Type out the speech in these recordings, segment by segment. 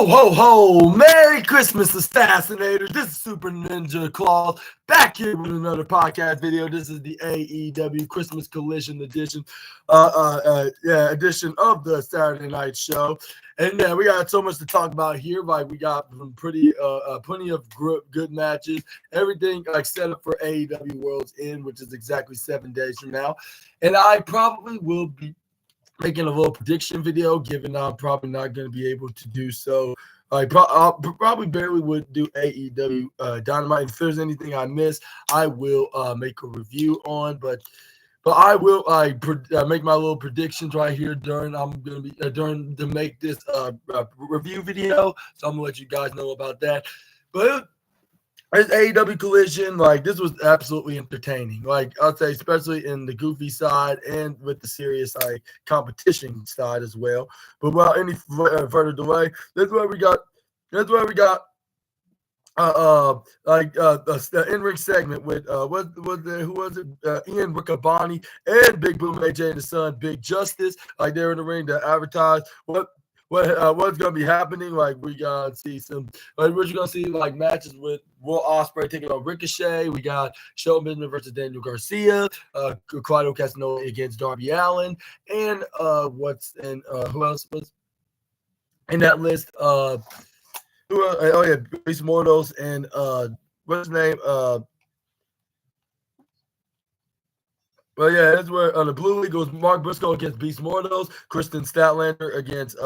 Ho, ho, ho! Merry Christmas, Assassinators! This is Super Ninja Claus back here with another podcast video. This is the AEW Christmas Collision edition, edition of the Saturday Night Show. And yeah, we got so much to talk about here. Like we got some plenty of good matches. Everything like set up for AEW World's End, which is exactly 7 days from now. And I probably will be making a little prediction video, given I'm probably not going to be able to do so. I probably barely would do AEW Dynamite. If there's anything I miss, I will make a review on. But I will make my little predictions right here during to make this review video. So I'm gonna let you guys know about that. But this AEW Collision, like, this was absolutely entertaining. Like, I'll say, especially in the goofy side and with the serious, like, competition side as well. But without any further delay, that's where we got the in-ring segment with who was it? Ian Riccaboni and Big Boom AJ and the son, Big Justice. Like, they're in the ring to advertise what's gonna be happening. Like, we gonna see we're gonna see like matches with Will Ospreay taking on Ricochet. We got Shelton Benjamin versus Daniel Garcia, Claudio Castagnoli against Darby Allin, and who else was in that list? Beast Mortals and what's his name? But yeah, that's where the Blue League goes. Mark Briscoe against Beast Mortals, Kristen Statlander against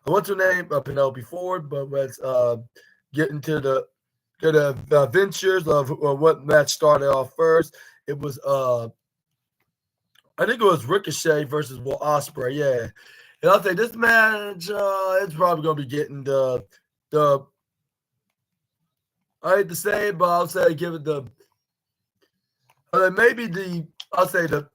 what's her name? Penelope Ford. But let's get into the ventures of what match started off first. It was I think it was Ricochet versus Will Ospreay. Yeah, and I'll say this match it's probably gonna be getting the I hate to say it, but I'll say give it the maybe the. I'll say the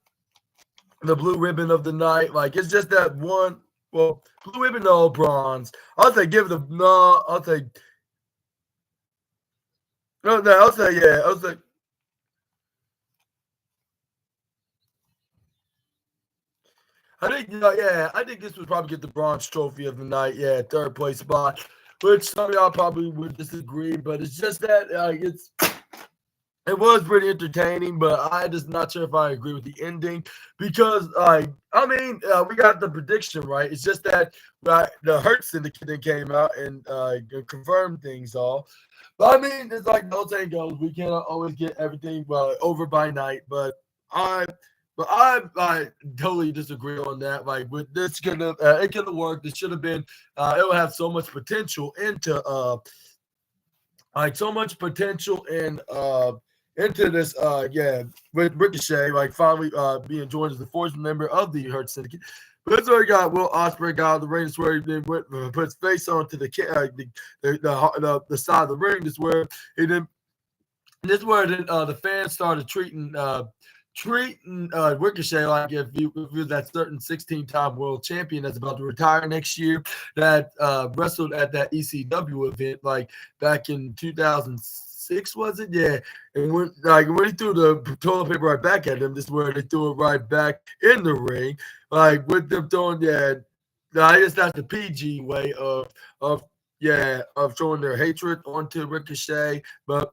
blue ribbon of the night. Like, it's just that one. Well, blue ribbon, no, bronze. I'll say give it a no. I'll say no. I'll say yeah. I'll say. I think this would probably get the bronze trophy of the night. Yeah, third place spot. Which some of y'all probably would disagree, but it's just that it was pretty entertaining, but I just not sure if I agree with the ending because, we got the prediction right. It's just that the Hurt Syndicate came out and confirmed things all. But I mean, it's like no saying goes. We cannot always get everything over by night, but I totally disagree on that. Like, with this, it could have worked. It should have been. It will have so much potential into into this, with Ricochet, like finally being joined as the fourth member of the Hurt Syndicate. But that's where we got Will Ospreay got the ring. This where he then put his face onto the side of the ring. This where the fans started treating Ricochet like if he was that certain 16-time world champion that's about to retire next year that wrestled at that ECW event like back in 2006, was it? Yeah. And when he threw the toilet paper right back at him, this is where they threw it right back in the ring. Like, with them throwing, I guess that's the PG way of showing their hatred onto Ricochet. But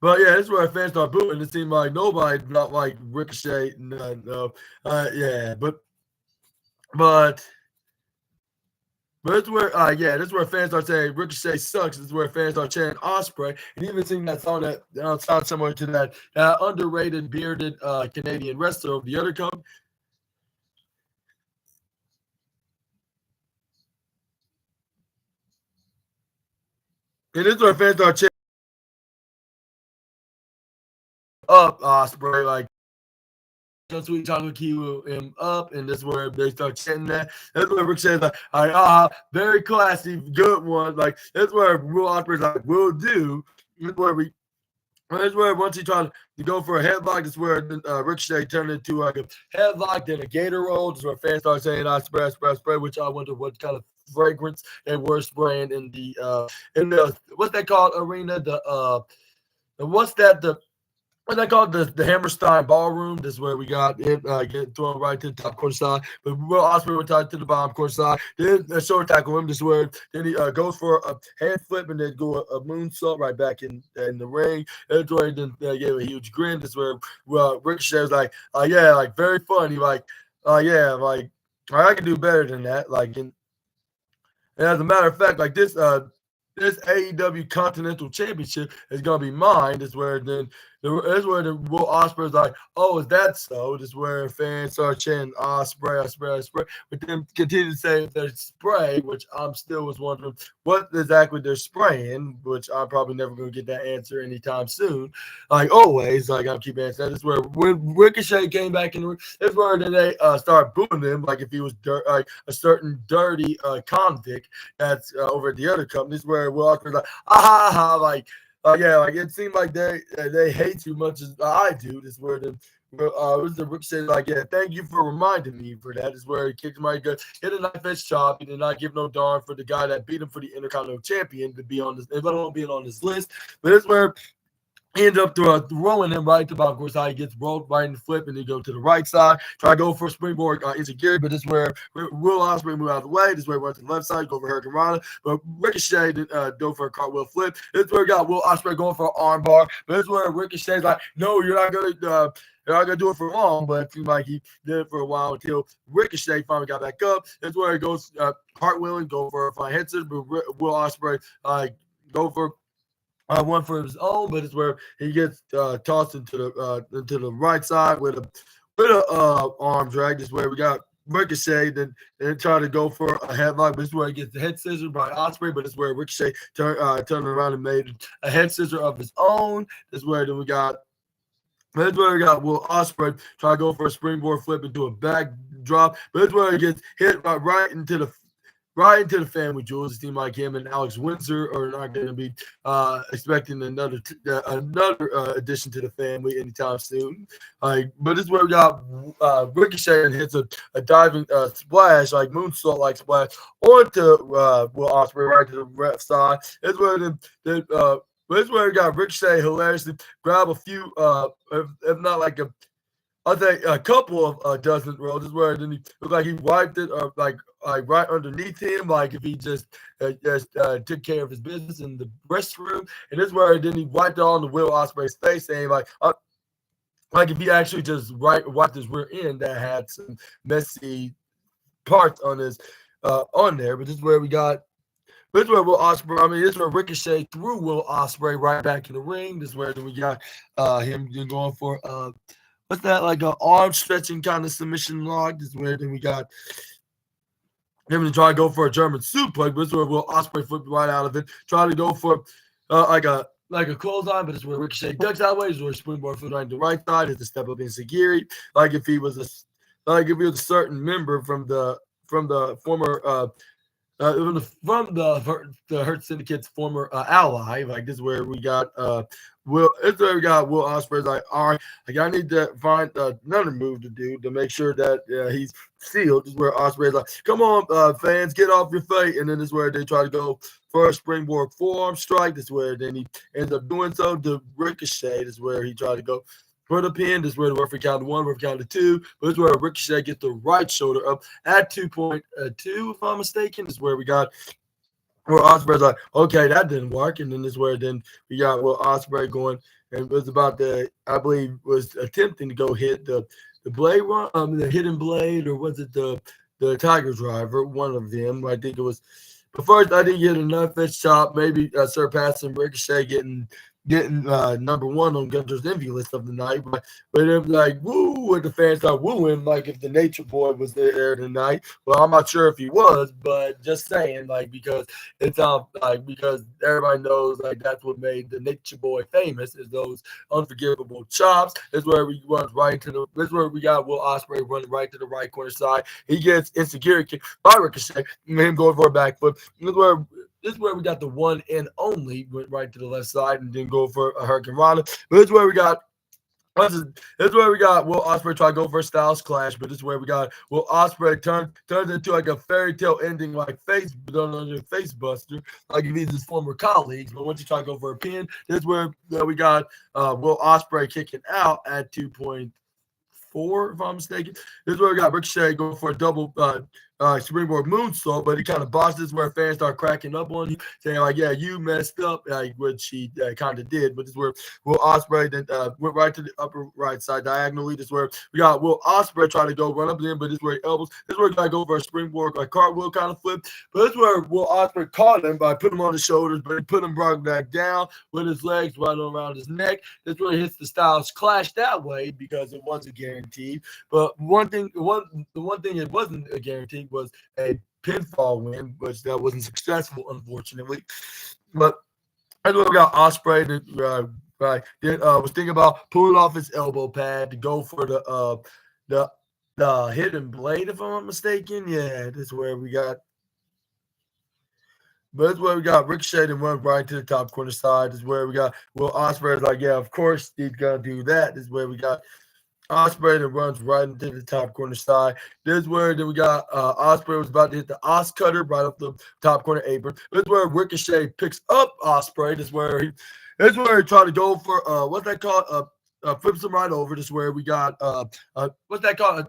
yeah, this is where fans start booing. It seemed like nobody not like Ricochet. No. But it's where this is where fans start saying Ricochet sucks. This is where fans start chanting Ospreay, and even seeing that song that sounds similar to that underrated bearded Canadian wrestler of the other company. And this is where fans start chanting up Ospreay, like Sweet Chocolate Kiwi him up, and that's where they start chanting that. That's where Ricochet's like, all right, very classy, good one. Like, that's where Will Ospreay's like, will do. That's where once he tried to go for a headlock, that's where Ricochet turned into like a headlock, then a gator roll. That's where fans start saying spray, which I wonder what kind of fragrance they were spraying in the what's that called arena? what they call it, the Hammerstein Ballroom. This is where we got it get thrown right to the top corner side. But Will Ospreay went tied to the bottom corner side. Then a short tackle him. This is where then he goes for a hand flip and then go a moonsault right back in the ring. That's where he then gave a huge grin. This is where Ricochet was like, yeah, like very funny, like, yeah, like I can do better than that. Like, and as a matter of fact, like this AEW Continental Championship is gonna be mine. This is where then that's where the Will Ospreay's like, oh, is that so? This is where fans start chanting Ospreay, Ospreay, Ospreay, but then continue to say they're spray, which I'm still was wondering what exactly they're spraying, which I'm probably never gonna get that answer anytime soon. Like always, like I'll keep answering that. This is where when Ricochet came back in the ring, this is where then they start booing him like if he was like a certain dirty convict that's over at the other company. This is where Will Ospreay's like, ah ha ha, like. Yeah, like it seemed like they hate you much as I do. This is where the Ricochet like, yeah, thank you for reminding me for that. This is where he kicked my gut, hit a knife edge chop. He did not give no darn for the guy that beat him for the Intercontinental Champion to be on this, let alone being on this list. But it's where he ends up throwing him right to about, of course, how he gets rolled right in the flip, and then go to the right side, try to go for a springboard insecurity, but this is where Will Ospreay move out of the way. This is where he runs to the left side, go for Hurricane Rana, but Ricochet go for a cartwheel flip. This is where we got Will Ospreay going for an arm bar, but this is where Ricochet's like, no, you're not gonna do it for long, but it seemed like he did it for a while until Ricochet finally got back up. That's where he goes cartwheeling, go for a fine head scissors, but Will Ospreay go for one for his own, but it's where he gets tossed into the right side with a arm drag. This is where we got Ricochet, then try to go for a headlock, but this is where he gets the head scissor by Ospreay, but it's where Ricochet turned around and made a head scissor of his own. This is where then we got Will Ospreay try to go for a springboard flip into a back drop, but it's where he gets hit right into the family jewels. It seemed like him and Alex Windsor are not going to be expecting another addition to the family anytime soon. But this is where we got Ricochet and hits a diving splash, like moonsault like splash onto Will Ospreay right to the left side. It's where this is where we got Ricochet hilariously grab a few, if not like I'll say a couple of dozen rolls. This is where then he looked like he wiped it like right underneath him, like if he just took care of his business in the restroom. And this is where then he wiped it on the Will Ospreay's face, saying like if he actually just wiped his rear end that had some messy parts on his on there. But this is where we got. This is where Will Ospreay. I mean, this is where Ricochet threw Will Ospreay right back in the ring. This is where then we got him going for what's that, like an arm stretching kind of submission lock. This is where then we got him to try to go for a German suplex. This is where Will Ospreay flipped right out of it, trying to go for like a clothesline, but it's where Ricochet ducks out of the way. This is where springboard foot on the right side is the step up in Sagiri. Like if he was a certain member from the former from the Hurt Syndicate's former ally. Like this is where we got Will. It's where we got Will Ospreay's like, all right, like I need to find another move to do to make sure that he's sealed. This is where Ospreay's like, come on, fans, get off your feet. And then this is where they try to go for a springboard forearm strike. This is where then he ends up doing so to Ricochet. This is where he tried to go for the pin. This is where the referee counted 1, referee counted 2. But this is where Ricochet gets the right shoulder up at 2.2, if I'm mistaken. This is where we got where Ospreay's like, okay, that didn't work. And then this is where then we got Will Ospreay going and was about to, I believe, was attempting to go hit the blade run, the hidden blade, or was it the Tiger Driver? One of them. I think it was. But first, I didn't get enough fist chop, maybe surpassing Ricochet getting number one on Gunter's envy list of the night, but it was like woo, and the fans start wooing like if the Nature Boy was there tonight. Well, I'm not sure if he was, but just saying, like, because it's like because everybody knows like that's what made the Nature Boy famous is those unforgivable chops. This is where we run right to the. This is where we got Will Ospreay running right to the right corner side. He gets insecurity kick by Ricochet, and him going for a backflip. This is where we got the one and only went right to the left side and then go for a Hurricane Rana. But this is where we got This is where we got Will Ospreay try to go for a Styles Clash, but this is where we got Will Ospreay turns into like a fairy tale ending, like face buster, like if he's his former colleagues. But once you try to go for a pin, this is where we got Will Ospreay kicking out at 2.4, if I'm mistaken. This is where we got Ricochet going for a double springboard moonsault, but he kind of botched this where fans start cracking up on you, saying like, "Yeah, you messed up," which he kind of did. But this is where Will Ospreay then went right to the upper right side diagonally. This is where we got Will Ospreay trying to go run up to him, but this is where he elbows. This is where he got to go for a springboard like cartwheel kind of flip. But this is where Will Ospreay caught him by putting him on his shoulders, but he put him right back down with his legs right around his neck. This is where he hits the Styles Clash that way because it wasn't guaranteed. But the one thing it wasn't a guarantee was a pinfall win, which that wasn't successful, unfortunately. But I know we got Ospreay that was thinking about pulling off his elbow pad to go for the hidden blade, if I'm not mistaken. Yeah, this is where we got. But that's where we got Ricochet and run right to the top corner side. This is where we got Will Ospreay like, yeah, of course he's gonna do that. This is where we got Ospreay that runs right into the top corner side. This is where then we got Ospreay was about to hit the Os cutter right off the top corner apron. This is where Ricochet picks up Ospreay. This is where he tried to go for what's that called? Flips him right over. This is where we got what's that called?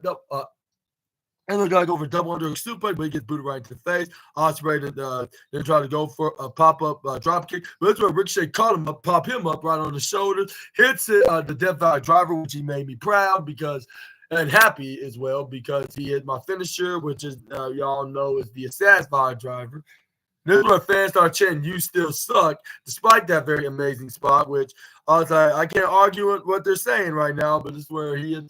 And they got to go for double under suplex, but he gets booted right into the face. Ospreay then try to go for a pop-up drop kick. But that's where Ricochet caught him up, pop him up right on the shoulders, hits it, the Death Valley driver, which he made me proud and happy as well because he hit my finisher, which is y'all know is the Assassin Valley driver. This is where fans start chanting, "You still suck," despite that very amazing spot, which I can't argue with what they're saying right now, but this is where he is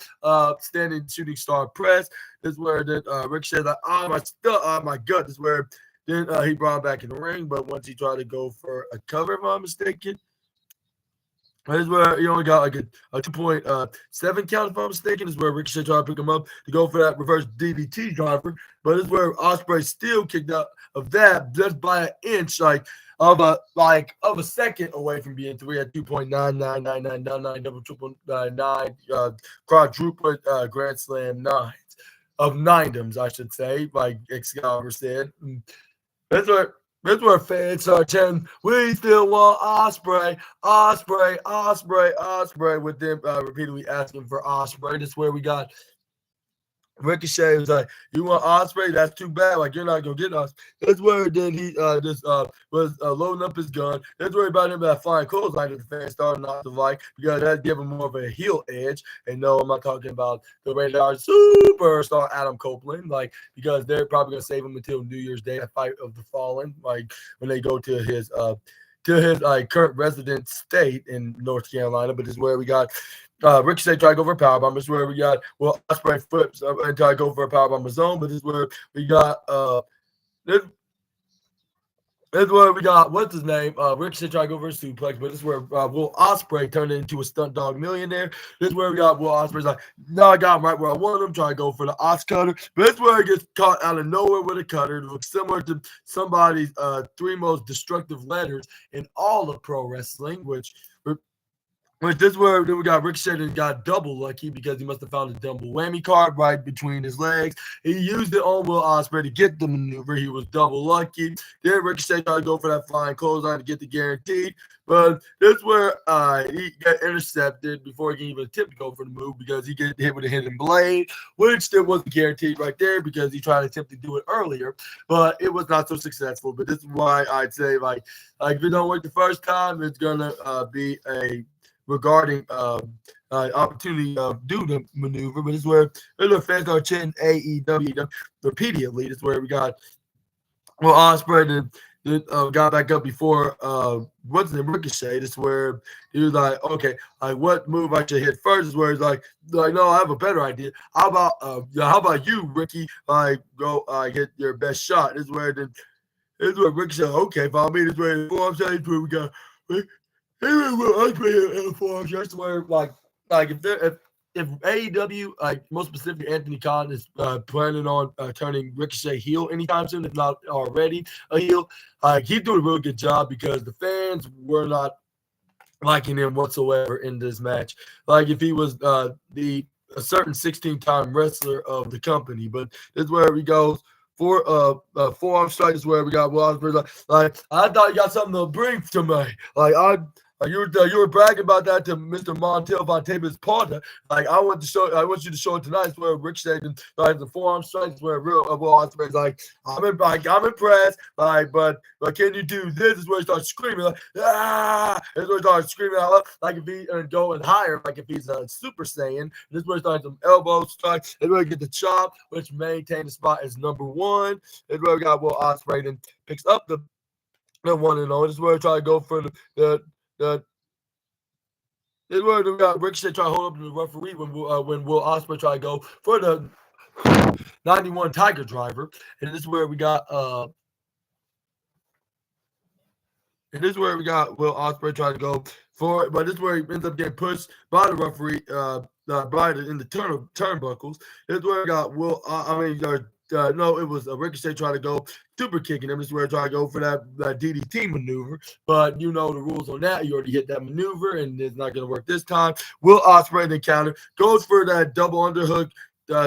standing shooting star press. This is where Ricochet's like, "Oh my gut." This is where then he brought him back in the ring, but once he tried to go for a cover, if I'm mistaken, this is where he only got like a 2.7 count, if I'm mistaken. This is where Ricochet tried to pick him up to go for that reverse DVT driver. But this is where Ospreay still kicked out of that just by an inch, of a second away from being 3 at 2.99999 double triple 9 quadruple grand slam nines of ninedoms, I should say, like Excalibur said. That's where fans start chanting, "We still want Ospreay, Ospreay, Ospreay, Ospreay," with them repeatedly asking for Ospreay. That's where we got Ricochet was like, "You want Ospreay? That's too bad. Like, you're not gonna get us." That's where then he was loading up his gun. That's where he brought him that flying clothesline that the fans started not to like because that gave him more of a heel edge. And no, I'm not talking about the radar superstar Adam Copeland, like because they're probably gonna save him until New Year's Day, a Fight of the Fallen, like when they go to his current resident state in North Carolina. But this is where we got Ricochet try to go for a powerbomb. This is where we got Ospreay flips and try to go for a powerbomb zone. But this is where we got this is where we got what's his name? Ricochet try to go for a suplex. But this is where Will Ospreay turned it into a stunt dog millionaire. This is where we got Will Ospreay's like, "No, I got him right where I want him." Try to go for the Os cutter. But this is where he gets caught out of nowhere with a cutter. It looks similar to somebody's three most destructive letters in all of pro wrestling, which this is where we got Ricochet and got double lucky because he must have found a double whammy card right between his legs. He used it on Will Ospreay to get the maneuver. He was double lucky. Then Ricochet tried to go for that flying clothesline to get the guaranteed. But this is where he got intercepted before he can even attempt to go for the move because he get hit with a hidden blade, which still wasn't guaranteed right there because he tried to attempt to do it earlier, but it was not so successful. But this is why I'd say like if it don't work the first time, it's gonna be a regarding opportunity of do the maneuver. But this is where the fans are chanting AEW repeatedly. This is where we got Ospreay that got back up before what's the Ricochet. This is where he was like, okay, like what move I should hit first. This is where he's like, no, I have a better idea. How about you, Ricky? Go get your best shot. This is where Ricochet, okay, follow me. This way, I'm saying, this where we got. Just where like if AEW, like most specifically Anthony Khan is planning on turning Ricochet heel anytime soon, if not already a heel, he's doing a really good job because the fans were not liking him whatsoever in this match. Like if he was a certain 16-time wrestler of the company, but this is where he goes for forearm strike. Is where we got Will Ospreay. Like I thought you got something to bring to me. You were bragging about that to Mr. Montel Vontavis Porter. Like I want you to show it tonight. It's where Ricochet and the forearm strikes where Will Ospreay's like I'm impressed. But can you do this? Is where he starts screaming like This is where he starts screaming out like if he going higher, like if he's a Super Saiyan. This is where he starts some elbow strikes. This is where he get the chop, which maintain the spot as number one. This is where we got Will Ospreay and picks up the 1-0. This is where he try to go for the this is where we got Ricochet try to hold up to the referee when Will Ospreay try to go for the 91 Tiger Driver, and this is where we got Will Ospreay trying to go for it, but this is where he ends up getting pushed by the referee in the turnbuckles. This is where we got it was Ricochet trying to go super kicking him. This is where I try to go for that DDT maneuver. But you know the rules on that. You already hit that maneuver, and it's not going to work this time. Will Ospreay in the counter goes for that double underhook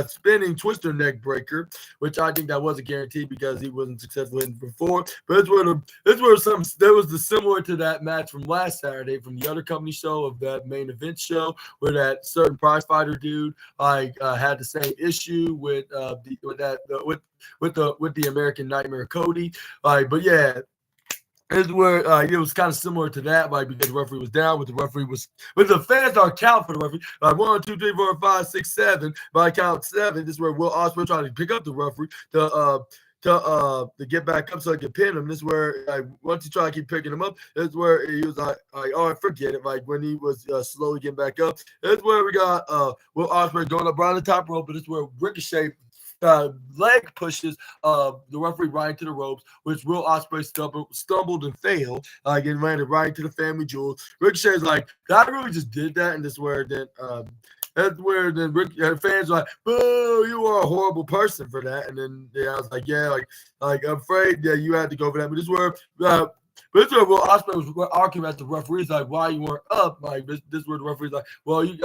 spinning twister neck breaker, which I think that was a guarantee because he wasn't successful in before. But there was the similar to that match from last Saturday from the other company show of that main event show where that certain prize fighter dude had the same issue with the American Nightmare Cody. But yeah. Is where it was kind of similar to that, because the referee was down, but the fans are count for the referee. 1, 2, 3, 4, 5, 6, 7. By count 7, this is where Will Ospreay tried to pick up the referee to get back up so he could pin him. This is where once he tried to keep picking him up, this is where he was oh, forget it. Like when he was slowly getting back up, this is where we got Will Ospreay going up around the top rope, but this is where Ricochet leg pushes the referee right into the ropes, which Will Ospreay stumbled and failed, and landed right into the family jewels. Ricochet's like, I really just did that, and that's where fans are like, boo, you are a horrible person for that. And then I was like, yeah, I'm afraid you had to go for that. But this is where Will Ospreay was arguing at the referees, like, why you weren't up? Like, this is where the referee's like, well, you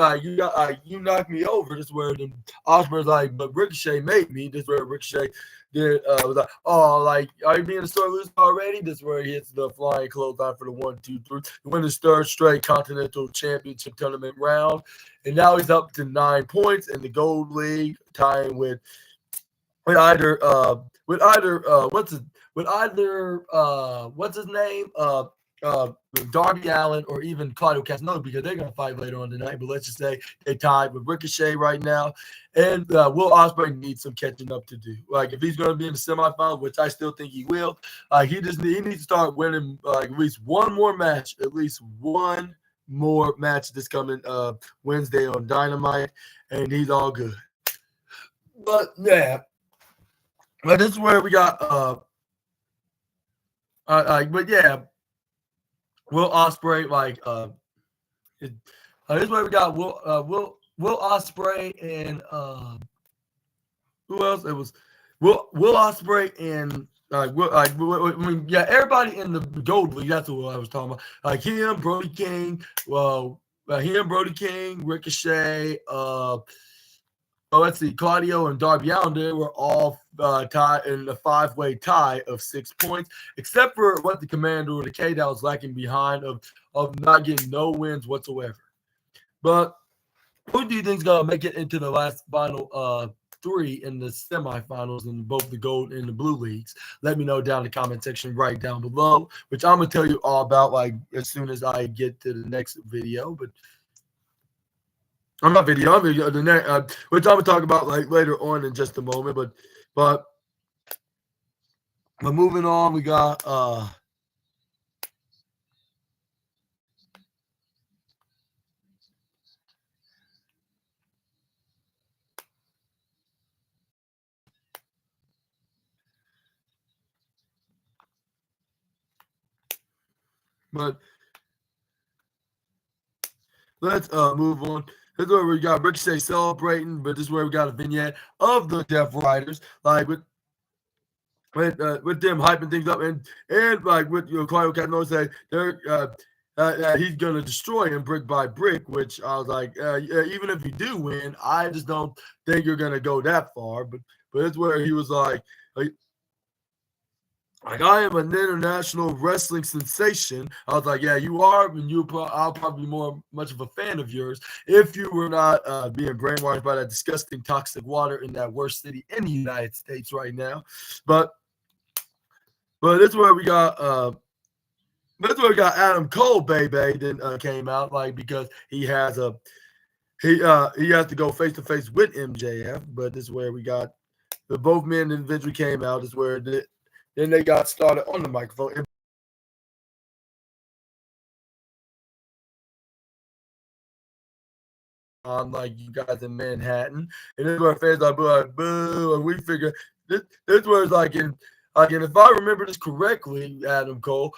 knocked me over. This is where the Ospreay's like, but Ricochet made me. This is where Ricochet was like, oh, like, are you being a sore loser already? This is where he hits the flying clothesline for the 1, 2, 3. He wins his third straight Continental Championship tournament round. And now he's up to 9 points in the Gold League, tying with either what's his name? Darby Allin or even Claudio Castagnoli, because they're going to fight later on tonight. But let's just say they tied with Ricochet right now. And Will Ospreay needs some catching up to do. Like, if he's going to be in the semifinals, which I still think he will, he needs to start winning at least one more match this coming Wednesday on Dynamite, and he's all good. But, yeah. But this is where we got but yeah, Will Ospreay, this is where we got Will Ospreay and who else? It was Will Ospreay and everybody in the Gold League. That's what I was talking about. Like him, Brody King, Ricochet, let's see, Claudio and Darby Allin, they were all tied in a 5-way tie of 6 points, except for what the Commander or the K that was lacking behind of not getting no wins whatsoever. But who do you think is going to make it into the last final 3 in the semifinals in both the gold and the blue leagues? Let me know down in the comment section right down below, which I'm going to tell you all about as soon as I get to the next video. But I'm not video. The next, which I'm gonna talk about later on in just a moment. But moving on, we got let's move on. This is where we got Ricochet celebrating, but this is where we got a vignette of the Death Riders, with them hyping things up, and with Claudio Castagnoli say they're he's going to destroy him brick by brick, which I was like, even if you do win, I just don't think you're going to go that far. But it's where he was like I am an international wrestling sensation. I was like, yeah, you are, and I'll probably be much of a fan of yours if you were not being brainwashed by that disgusting toxic water in that worst city in the United States right now. But this is where we got. That's where we got Adam Cole, baby. Then came out because he has he has to go face to face with MJF. But this is where we got the both men individually came out. This is where then they got started on the microphone. On you guys in Manhattan, and this is where fans are like boo, and we figure this where it's and if I remember this correctly, Adam Cole,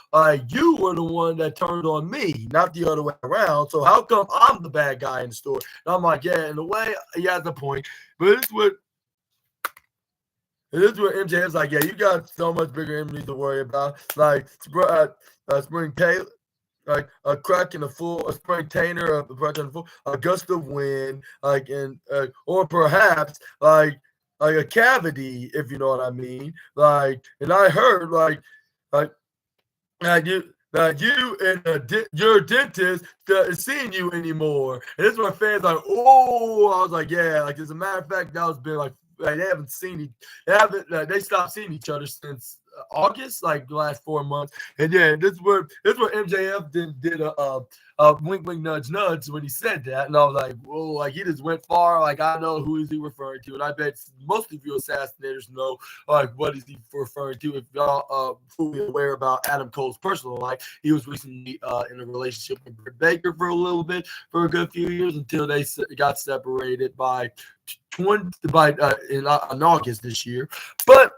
you were the one that turned on me, not the other way around. So how come I'm the bad guy in the story? And I'm like, yeah, in a way, he has a point. But this is what MJF's like, yeah, you got so much bigger enemies to worry about. Spring Taylor, a crack in the full, a spring Tainer, a crack in the full, a gust of wind, or perhaps a cavity, if you know what I mean. And I heard you and your dentist is seeing you anymore. And this is where fans I was like, yeah, as a matter of fact, that was been they haven't seen they stopped seeing each other since August, the last 4 months. And yeah, this is where MJF did a wink, wink, nudge, nudge when he said that. And I was like, whoa, he just went far. I know who is he referring to. And I bet most of you assassinators know, what is he referring to. If y'all fully aware about Adam Cole's personal life, he was recently in a relationship with Britt Baker for a little bit, for a good few years, until they got separated in August this year. But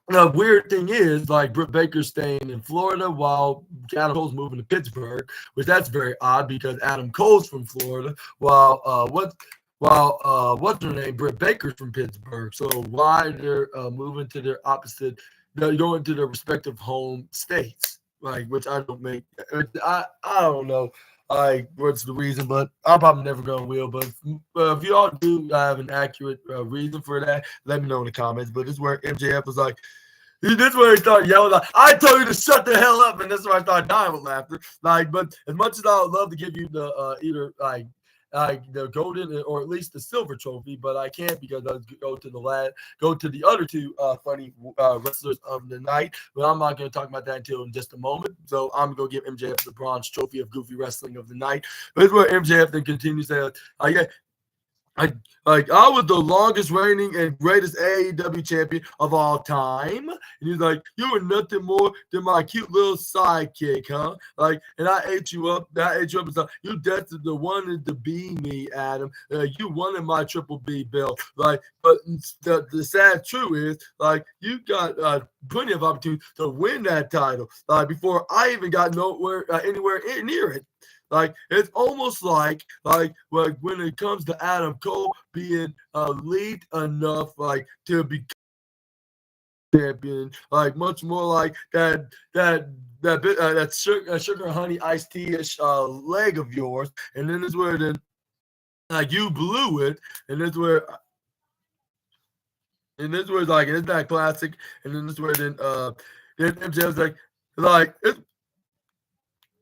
the weird thing is, Britt Baker's staying in Florida while Adam Cole's moving to Pittsburgh, which that's very odd because Adam Cole's from Florida, while what's her name, Britt Baker's from Pittsburgh. So why they're moving to their opposite, they're going to their respective home states, which I don't make. I don't know. What's the reason, but I'm probably never going to will. But if y'all do have an accurate reason for that, let me know in the comments. But this is where MJF was this is where he started yelling, I told you to shut the hell up. And this is where I started dying with laughter. But as much as I would love to give you the either the golden or at least the silver trophy, but I can't because I go to the other two funny wrestlers of the night. But I'm not going to talk about that until in just a moment. So I'm going to go give MJF the bronze trophy of goofy wrestling of the night. But it's where MJF then continues to say, I was the longest reigning and greatest AEW champion of all time. And he's like, you were nothing more than my cute little sidekick, huh? And I ate you up. And stuff. You destined to wanted to be me, Adam. You wanted my Triple B belt. But the sad truth is, you got plenty of opportunity to win that title. Before I even got anywhere near it. It's almost like when it comes to Adam Cole being elite enough to be champion, much more like that sugar honey iced tea-ish leg of yours, and then it's where then you blew it, and this where. And this was it's not classic, and then this where then MJF's it's.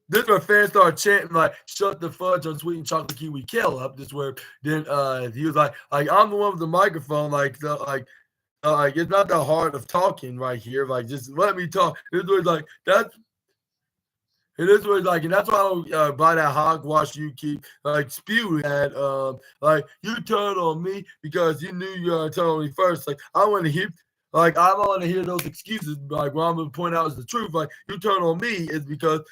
This is where fans started chanting "Shut the fudge on sweet and chocolate kiwi kill up." This is where then he was I'm the one with the microphone. It's not that hard of talking right here. Just let me talk. This was that's. And this was and that's why I don't buy that hogwash you keep spewing at. You turned on me because you knew you were turn on me first. I want to hear. I don't want to hear those excuses. What I'm going to point out is the truth. You turn on me is because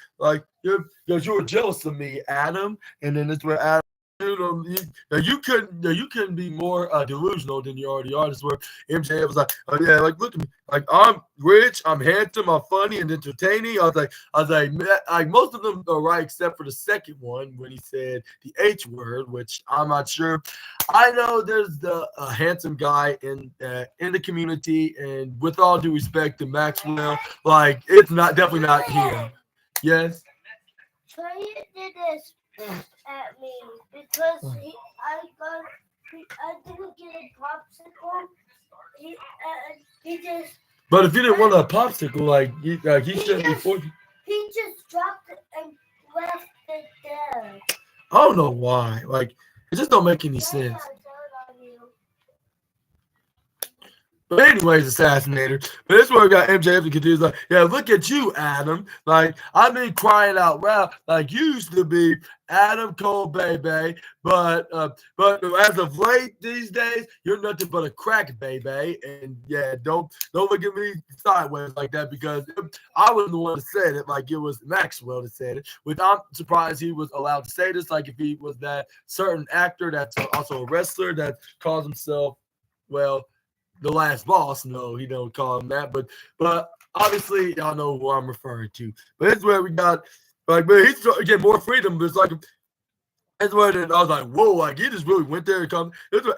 you were jealous of me, Adam. And then it's where Adam, you couldn't be more delusional than you already are. This is where MJF was look at me. I'm rich, I'm handsome, I'm funny and entertaining. I was like, most of them are right except for the second one when he said the H word, which I'm not sure. I know there's the handsome guy in the community, and with all due respect to Maxwell, it's definitely not him. Yes. Trey did this at me because I didn't get a popsicle. He just. But if you didn't want a popsicle, he said before. He just dropped it and left it there. I don't know why. Like, it just don't make any sense. But anyways, Assassinator. But this is where we got MJF to continue. Like, yeah, look at you, Adam. Like, I've been crying out loud. Like, you used to be Adam Cole, baby. But as of late these days, you're nothing but a crack, baby. And yeah, don't look at me sideways like that, because I wasn't the one that said it. Like, it was Maxwell that said it. Which I'm surprised he was allowed to say this. Like, if he was that certain actor that's also a wrestler that calls himself, well, the last boss. No, he don't call him that, but obviously y'all know who I'm referring to. But it's where we got, like, man, he's getting more freedom. But it's like, that's where I was like, whoa, like, he just really went there and come. This is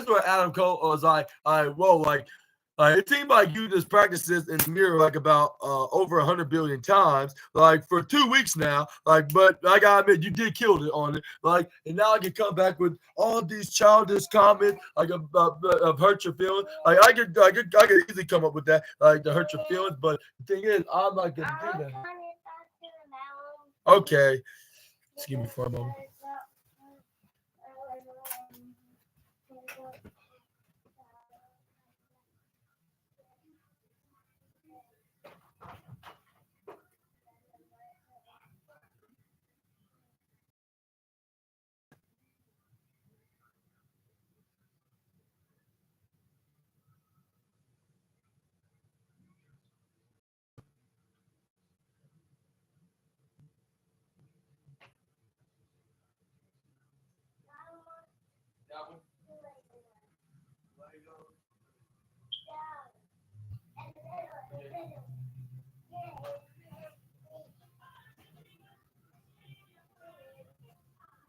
where Adam Cole was like, whoa, like, it seemed like you just practices in the mirror like about over 100 billion times, like for 2 weeks now. Like, but I gotta admit, you did kill it on it. Like, and now I can come back with all these childish comments, like of hurt your feelings. Like, I could easily come up with that, like, to hurt your feelings. But the thing is, I'm not gonna do that. Okay, excuse me for a moment.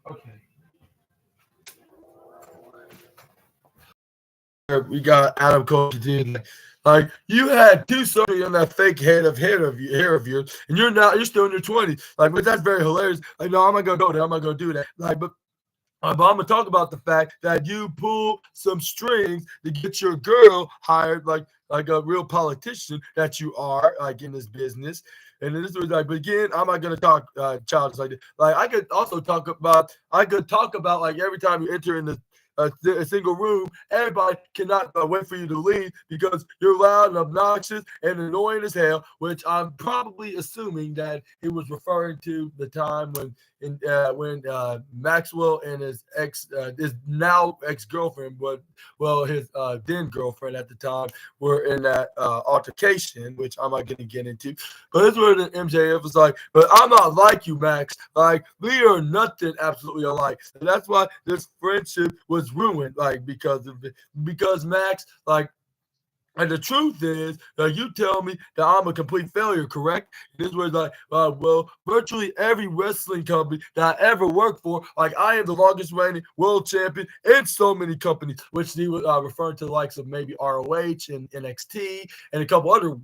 Okay. We got Adam Cole, dude. Like, you had 2 surgery on that fake hair of yours, and you're still in your 20s. Like, but that's very hilarious. Like, no, I'm not gonna go there. I'm not gonna do that. Like, but I'm gonna talk about the fact that you pull some strings to get your girl hired, like a real politician that you are, like, in this business. And this was like, but again, I'm not gonna talk childish like that. Like, I could talk about like every time you enter in a single room, everybody cannot wait for you to leave because you're loud and obnoxious and annoying as hell. Which I'm probably assuming that he was referring to the time when Maxwell and his now ex-girlfriend, his then girlfriend at the time, were in that altercation, which I'm not going to get into. But this is where the MJF was like, but I'm not like you, Max. Like, we are nothing absolutely alike. And that's why this friendship was ruined, like, because Max, like, and the truth is that you tell me that I'm a complete failure, correct? This was like, well, virtually every wrestling company that I ever worked for, like, I am the longest reigning world champion in so many companies, which he was referring to the likes of maybe ROH and NXT and a couple other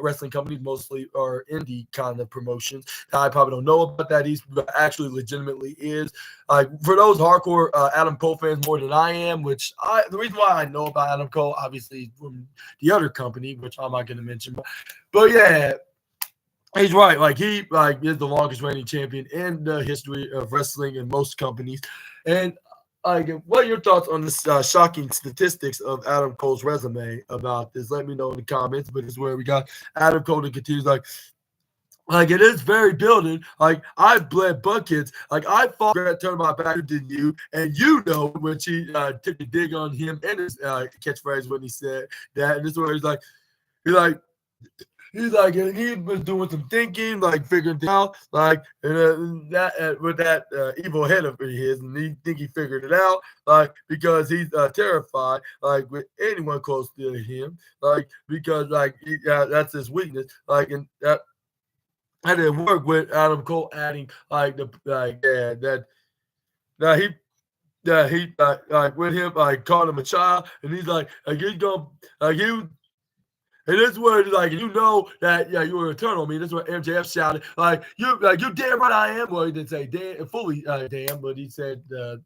wrestling companies, mostly are indie kind of promotions. I probably don't know about that. He's actually legitimately is. Like, for those hardcore Adam Cole fans more than I am, the reason why I know about Adam Cole, obviously, from the other company, which I'm not going to mention, but yeah, he's right. Like, he is the longest reigning champion in the history of wrestling in most companies. And what are your thoughts on this shocking statistics of Adam Cole's resume about this? Let me know in the comments. But it's where we got Adam Cole that continues like, it is very building. Like, I bled buckets. Like, I fought Grant turn my back than you, and you know when she took a dig on him and his catchphrase when he said that. And this is where he's like, and he was doing some thinking, like figuring it out, like, and with that evil head of his, and he think he figured it out, like, because he's terrified, like, with anyone close to him, like, because like that's his weakness, like, and that. I didn't work with Adam Cole adding like that he with him, like, called him a child, and he's like he's gonna like And this is where like you know that you were eternal. I mean, this is what MJF shouted you damn right I am. Well, he didn't say damn fully damn, but he said the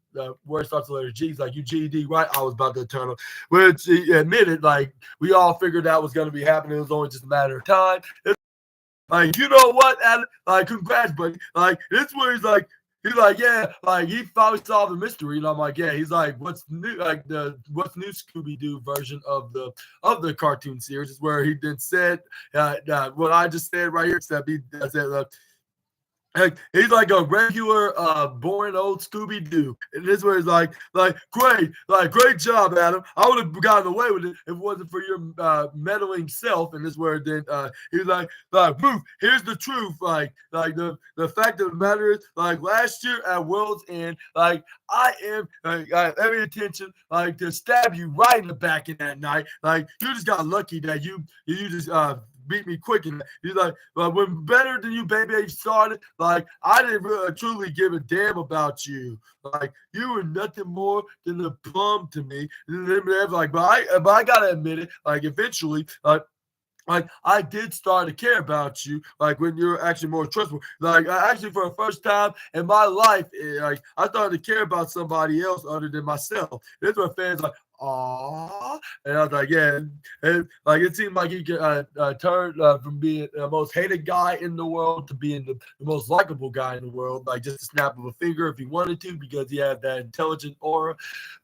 word starts with the letter G. He's like you GD right. I was about to eternal, which he admitted like we all figured that was going to be happening. It was only just a matter of time. Like, you know what, Adam? Like, congrats, buddy. Like, this where he's like, yeah, like he finally solved the mystery. And I'm like, yeah. He's like, what's new? Like what's new Scooby-Doo version of the cartoon series is where he then said what I just said right here. Except he said, he's like a regular, boring old Scooby-Doo. And this way is like great job, Adam. I would have gotten away with it if it wasn't for your meddling self. And this where then he's like, Ruth, here's the truth. Like the fact of the matter is, like last year at World's End, like I have every intention like to stab you right in the back in that night. Like you just got lucky that you just beat me quick. And he's like, when Better Than You Baby started, like I didn't really, truly give a damn about you. Like you were nothing more than a plum to me. And they're like, but I gotta admit it. Like eventually, like I did start to care about you, like when you're actually more trustworthy. Like I actually, for the first time in my life, like I started to care about somebody else other than myself. This what fans like. Aww. And I was like, yeah. And like it seemed like he could turn from being the most hated guy in the world to being the most likable guy in the world, like just a snap of a finger if he wanted to, because he had that intelligent aura.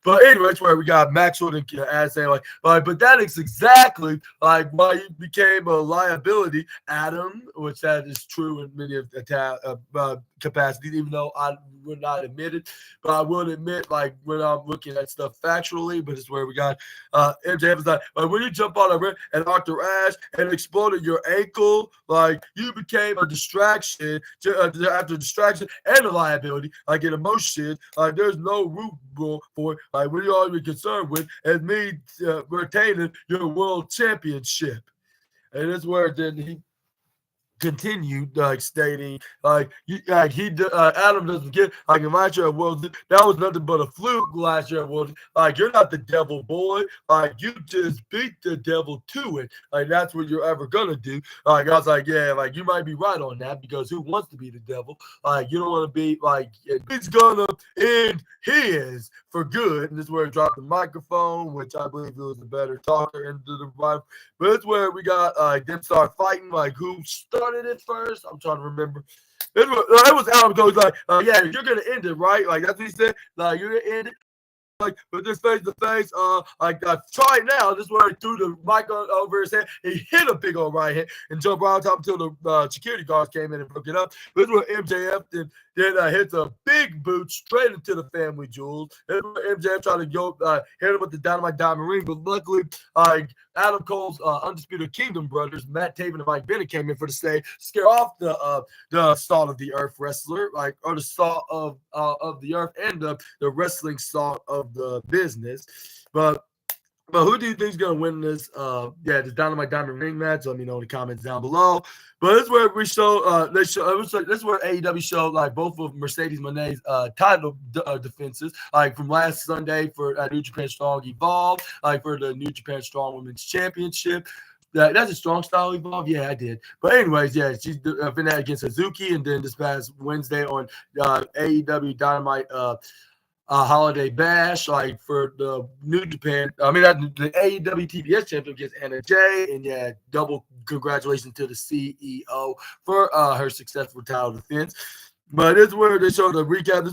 But anyway, that's where we got Maxwell and as saying like, but that is exactly like why you became a liability, Adam, which that is true in many of the capacities, even though I would not admit it. But I will admit, like when I'm looking at stuff factually, but it's where we got MJF is like when you jump on a ring and Arthur Ashe and exploded your ankle, like you became a distraction after distraction and a liability, like an emotion. Like there's no root for it. Like what you're always concerned with is me retaining your world championship. And that's where then he continued stating Adam doesn't get like in last year at World, that was nothing but a fluke last year at World. Like you're not the devil, boy. Like you just beat the devil to it. Like that's what you're ever gonna do. Like I was like, yeah, like you might be right on that, because who wants to be the devil? Like you don't want to be like he's gonna end his for good. And this is where he dropped the microphone, which I believe he was a better talker into the Bible. But it's where we got them start fighting. Like who started it first? I'm trying to remember. It was Adam goes like, yeah, you're gonna end it, right? Like that's what he said. Like you're gonna end it. Like with this face to face, try it now. This is where he threw the mic over his head. He hit a big old right hand and jumped right on top until the security guards came in and broke it up. This is where MJF then hits a big boot straight into the family jewels. And MJF tried to go hit him with the Dynamite Diamond Ring, but luckily, Adam Cole's Undisputed Kingdom brothers, Matt Taven and Mike Bennett, came in for the stay, scare off the salt of the earth wrestler, or the salt of the earth and the wrestling salt of the business. But who do you think is going to win this? This Dynamite Diamond Ring match? Let me know in the comments down below. But this is where we show. This is where AEW showed like both of Mercedes Monet's title defenses, like from last Sunday for New Japan Strong Evolve, like for the New Japan Strong Women's Championship. That's a strong style Evolve. Yeah, I did. But anyways, yeah, she's been that against Suzuki, and then this past Wednesday on AEW Dynamite. Holiday Bash, like for the New Japan, the AEW TBS champion against Anna Jay, and yeah, double congratulations to the CEO for her successful title defense. But this is where they show the recap. This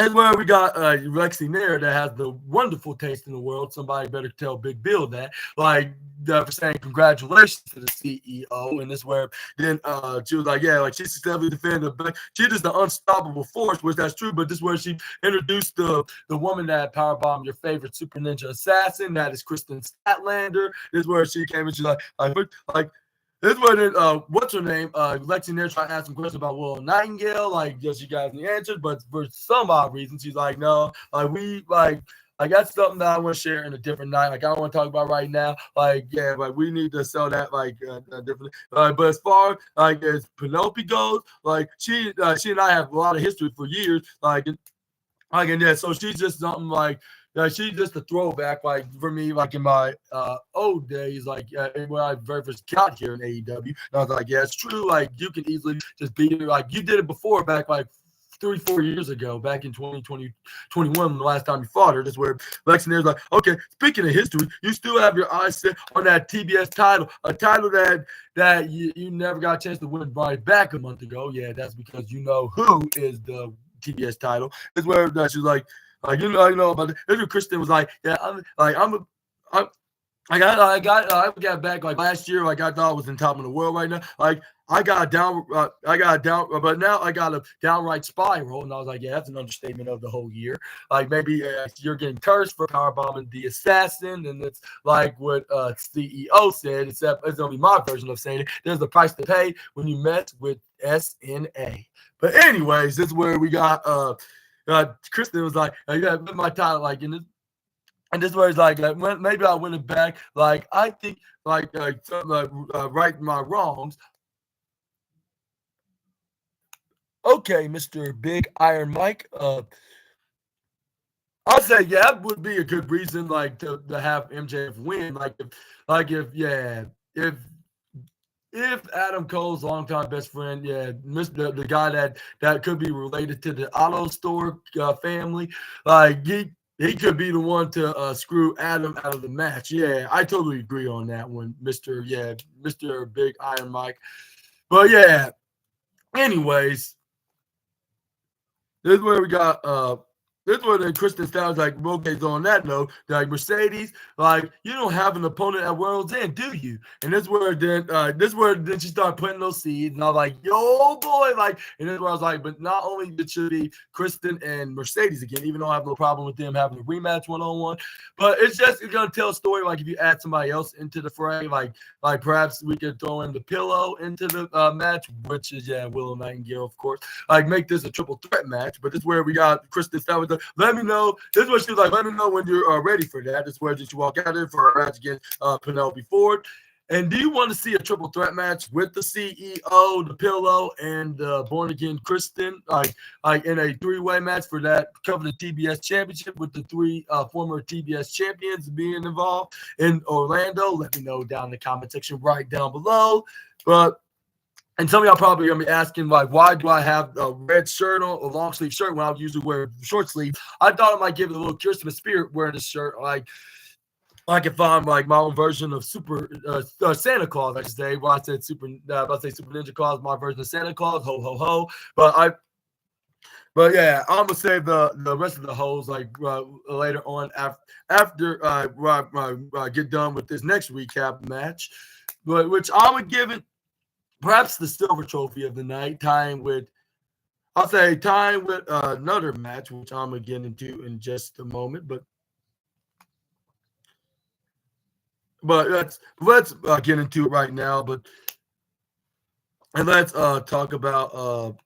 is where we got Lexi Nair that has the wonderful taste in the world. Somebody better tell Big Bill that, for saying congratulations to the CEO. And this is where then she was like, yeah, like she successfully defended, but she's just the unstoppable force, which that's true. But this is where she introduced the woman that powerbombed your favorite super ninja assassin, that is Kristen Statlander. This is where she came and she's like. This is where what's her name? Lexi Nair tried to ask some questions about Will Nightingale, like does she guys the answers? But for some odd reason, she's like, no, I got something that I want to share in a different night. Like I don't want to talk about right now. Like yeah, like we need to sell that differently. But as far as Penelope goes, like she and I have a lot of history for years. And yeah, so she's just something like she's just a throwback, like for me, like in my old days, like when I very first got here in AEW. And I was like, yeah, it's true. Like you can easily just beat her. Like you did it before, back like 3-4 years ago, back in 2020, 21, the last time you fought her. That's where Lex Nair's like, okay, speaking of history, you still have your eyes set on that TBS title, a title that you never got a chance to win right back a month ago. Yeah, that's because you know who is the TBS title. It's where she's like you know about it. This Kristen was like, yeah, I got back like last year. Like I thought I was in top of the world right now. Like I got down, but now I got a downright spiral. And I was like, yeah, that's an understatement of the whole year. Like maybe you're getting cursed for powerbombing the assassin, and it's like what CEO said. Except it's only my version of saying it. There's a price to pay when you met with SNA. But anyways, this is where we got Kristen was like, you got to put my title like in this. And this was like maybe I win it back. Like I think right my wrongs. Okay, Mr. Big Iron Mike. I'll say yeah, that would be a good reason like to have MJF win. If Adam Cole's longtime best friend, yeah, the guy that could be related to the auto store family, like he could be the one to screw Adam out of the match. Yeah, I totally agree on that one, Mr. Big Iron Mike. But yeah, anyways, this is where we got this is where then Kristen Styles like, okay, so on that note, like Mercedes, like you don't have an opponent at World's End, do you? And this is where then she started putting those seeds, and I was like, yo boy, like, and this is where I was like, but not only it should be Kristen and Mercedes again, even though I have no problem with them having a rematch 1-on-1, but it's gonna tell a story like if you add somebody else into the fray, like perhaps we could throw in the Pillow into the match, which is Willow Nightingale, of course. Like make this a triple threat match, but this is where we got Kristen Styles. Let me know. This is what she was like. Let me know when you're ready for that. This is where did you walk out there for a match against Penelope Ford. And do you want to see a triple threat match with the CEO, the Pillow, and Born Again Kristen, like in a three-way match for that cover the TBS championship with the three former TBS champions being involved in Orlando? Let me know down in the comment section right down below. And some of y'all probably gonna be asking, like, why do I have a red shirt on, a long sleeve shirt when I usually wear short sleeve? I thought I might give it a little Christmas spirit wearing this shirt, like if I'm like my own version of Super Santa Claus, I should say. Well, I said Super Ninja Claus, my version of Santa Claus, ho ho ho. But yeah, I'm gonna save the rest of the hoes like later on after I get done with this next recap match, which I'm gonna give it. Perhaps the silver trophy of the night, tying with another match, which I'm going to get into in just a moment. But let's get into it right now. And let's talk about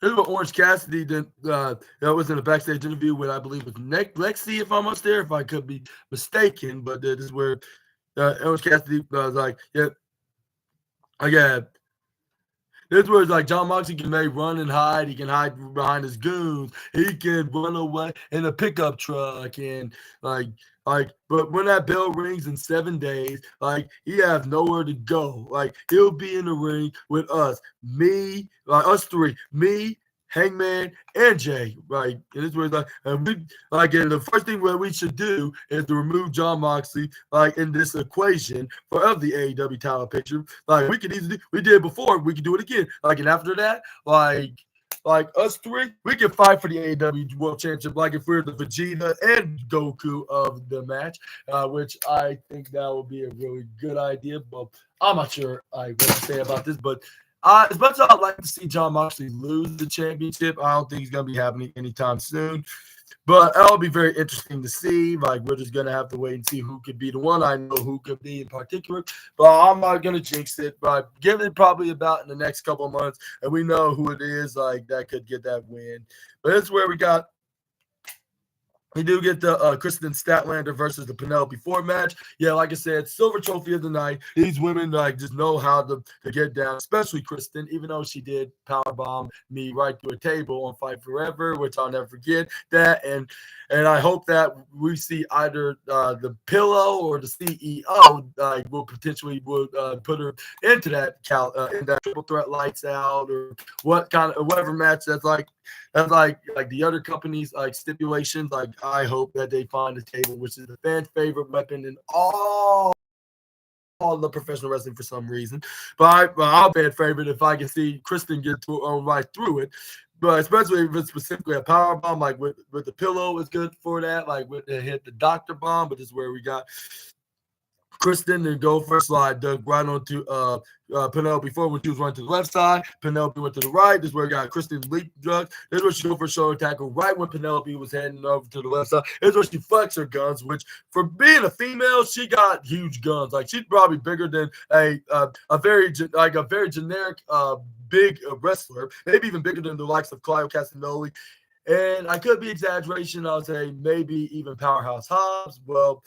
this is what Orange Cassidy did. That was in a backstage interview with, I believe, with Lexi, if I'm there, if I could be mistaken. But this is where Orange Cassidy was like, yeah, again. This is where it's like John Moxley can run and hide. He can hide behind his goons. He can run away in a pickup truck and but when that bell rings in 7 days, like he has nowhere to go. Like he'll be in the ring with us, us three, me, Hangman, and Jay, right? And this was and the first thing that we should do is to remove John Moxley, in this equation of the AEW title picture. Like we did it before, we can do it again. And after that, like us three, we can fight for the AEW World Championship. Like if we're the Vegeta and Goku of the match, which I think that would be a really good idea. But I'm not sure what to say about this, but. As much as I'd like to see John Moxley lose the championship, I don't think he's going to be happening anytime soon. But that'll be very interesting to see. We're just going to have to wait and see who could be the one. I know who could be in particular, but I'm not going to jinx it. But give it probably about in the next couple of months, and we know who it is that could get that win. But that's where we got We do get the Kristen Statlander versus the Penelope Ford match. Yeah, like I said, silver trophy of the night. These women just know how to get down, especially Kristen, even though she did powerbomb me right through a table on Fight Forever, which I'll never forget that. And I hope that we see either the Pillow or the CEO will potentially put her into that in that triple threat lights out or whatever match that's like the other companies stipulations. I hope that they find a table, which is the fan favorite weapon in all the professional wrestling for some reason. But I'll be a favorite if I can see Kristen get right through it. But especially if it's specifically a power bomb, like with the Pillow is good for that. Like with the hit the doctor bomb, but this is where we got Kristen then go first slide, dug right onto Penelope Ford when she was running to the left side. Penelope went to the right. This is where we got Kristen leap drug. This is where she go for a shoulder tackle right when Penelope was heading over to the left side. This is where she flexed her guns, which for being a female, she got huge guns. Like she's probably bigger than a very generic big wrestler, maybe even bigger than the likes of Claudio Castagnoli. And I could be exaggeration. I'll say maybe even Powerhouse Hobbs. Well,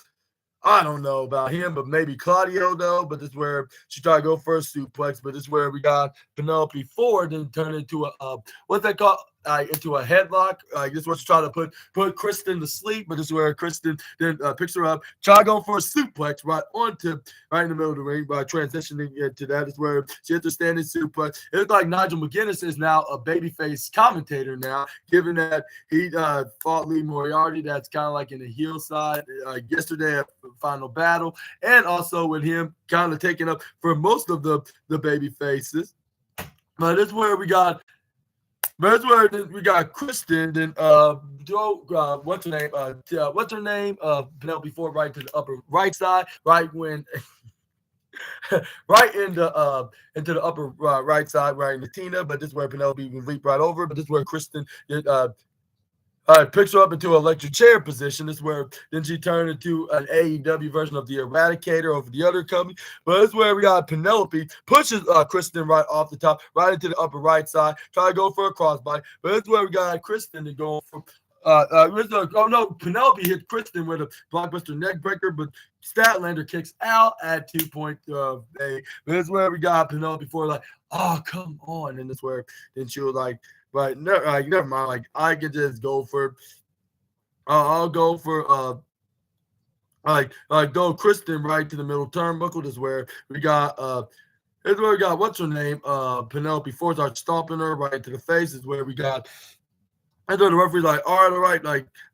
I don't know about him, but maybe Claudio, though. But this is where she tried to go for a suplex. But this is where we got Penelope Ford and turn into what's that called? Into a headlock. This is what she tried to put Kristen to sleep. But this is where Kristen then picks her up, try going for a suplex right in the middle of the ring by transitioning into that. This is where she hits a standing suplex. It looks like Nigel McGuinness is now a babyface commentator now, given that he fought Lee Moriarty. That's kind of like in the heel side yesterday at Final Battle, and also with him kind of taking up for most of the baby faces. But this is where we got. But that's where we got Kristen. Then what's her name? Penelope Ford right to the upper right side, right when, right into the upper right side, right into Tina. But this is where Penelope will leap right over. But this is where Kristen picks her up into an electric chair position. This is where then she turned into an AEW version of the Eradicator over the other company. But this is where we got Penelope pushes Kristen right off the top, right into the upper right side, try to go for a crossbody. But this is where we got Kristen to go for. Penelope hit Kristen with a blockbuster neck breaker, but Statlander kicks out at 2.8. But this is where we got Penelope Ford like, oh, come on. And this is where then she was like, but never mind. Like I could just go for. I'll go for go Kristen right to the middle turnbuckle. This is where we got this is where we got what's her name? Penelope Ford starts stomping her right to the face. This is where we got. And then the referee's like, all right,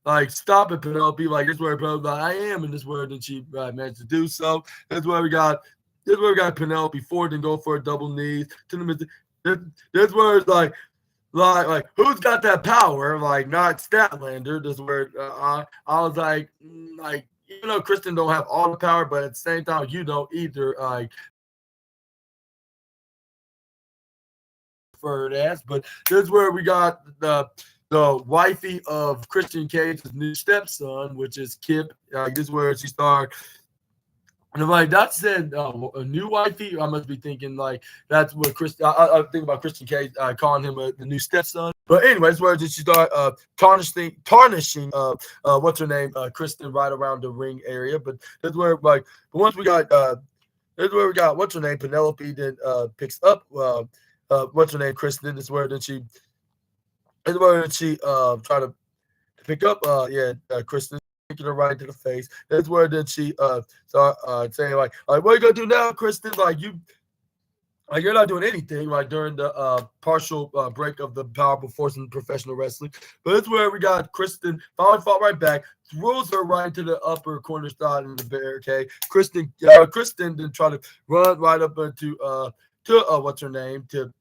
like stop it, Penelope. Like this is where Penelope like, I am, and this is where then she managed to do so. This is where we got. This is where we got Penelope Ford and go for a double knees to the mid. This is where it's like who's got that power? Like not Statlander. This is where I was like, Kristen don't have all the power, but at the same time, you don't either. Preferred ass, but this is where we got the wifey of Christian Cage's new stepson, which is Kip. This is where she started. And I'm like, that said, a new wifey. I must be thinking like that's what I think about Christian Cage calling him the new stepson. But anyways, where did she start tarnishing? What's her name? Kristen right around the ring area. But that's where but once we got this is where we got what's her name? Penelope then picks up what's her name? Kristen. This is where then she. This is where she try to pick up Kristen. Her right to the face. That's where then she start saying like what are you gonna do now, Kristen? You're not doing anything during the partial break of the powerful force in professional wrestling. But that's where we got Kristen finally fought right back, throws her right into the upper corner spot in the barricade. Kristen then try to run right up into what's her name to